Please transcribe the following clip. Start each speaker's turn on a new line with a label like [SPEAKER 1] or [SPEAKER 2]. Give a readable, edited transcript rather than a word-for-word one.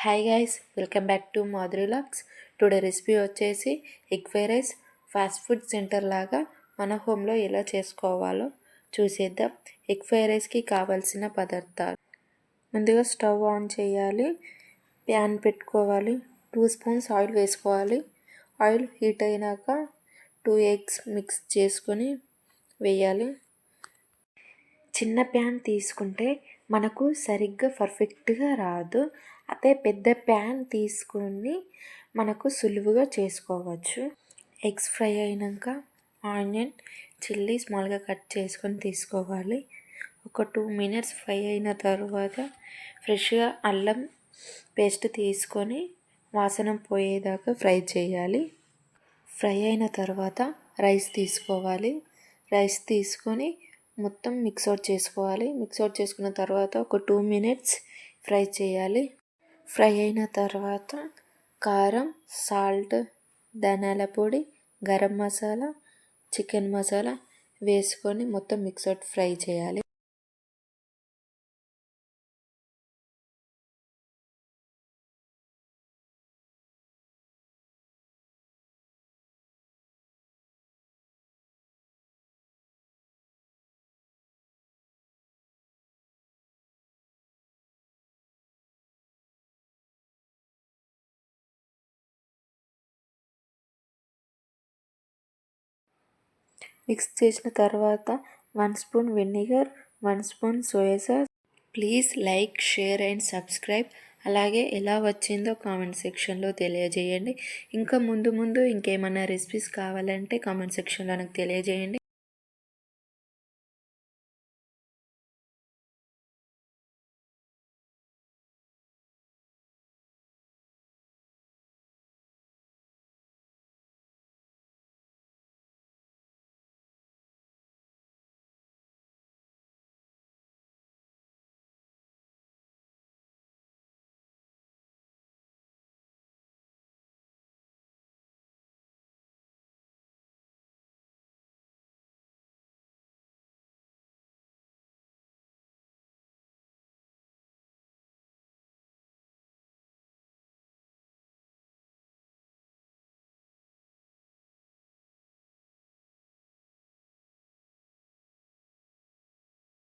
[SPEAKER 1] Hi guys, welcome back to Madhuri logs. Today recipe వచ్చేసి egg fried rice. Fast food centre లాగా మన హోమ్లో ఎలా చేసుకోవాలో చూసేద్దాం. ఎగ్ ఫ్రైడ్ రైస్కి కావాల్సిన పదార్థాలు: ముందుగా స్టవ్ ఆన్ చేయాలి, ప్యాన్ పెట్టుకోవాలి, 2 స్పూన్స్ ఆయిల్ వేసుకోవాలి. ఆయిల్ హీట్ అయినాక 2 ఎగ్స్ మిక్స్ చేసుకొని వేయాలి. చిన్న ప్యాన్ తీసుకుంటే మనకు సరిగ్గా పర్ఫెక్ట్గా రాదు. అదే పెద్ద ప్యాన్ తీసుకొని మనకు సులువుగా చేసుకోవచ్చు. ఎగ్స్ ఫ్రై అయినాక ఆనియన్, చిల్లీ స్మాల్గా కట్ చేసుకొని తీసుకోవాలి. ఒక 2 మినిట్స్ ఫ్రై అయిన తర్వాత ఫ్రెష్గా అల్లం పేస్ట్ తీసుకొని వాసన పోయేదాకా ఫ్రై చేయాలి. ఫ్రై అయిన తర్వాత రైస్ తీసుకోవాలి. రైస్ తీసుకొని మొత్తం మిక్స్ అవుట్ చేసుకోవాలి. మిక్స్ అవుట్ చేసుకున్న తర్వాత ఒక 2 మినిట్స్ ఫ్రై చేయాలి. ఫ్రై అయిన తర్వాత కారం, సాల్ట్, ధనియాల పొడి, గరం మసాలా, చికెన్ మసాలా వేసుకొని మొత్తం మిక్స్ అవుట్ ఫ్రై చేయాలి. మిక్స్ చేసిన తర్వాత 1 spoon vinegar, 1 spoon soya sauce. Please like, share and subscribe. అలాగే ఎలా వచ్చిందో కామెంట్ సెక్షన్లో తెలియజేయండి. ఇంకా ముందు ఇంకేమైనా రెసిపీస్ కావాలంటే కామెంట్ సెక్షన్లో నాకు తెలియజేయండి.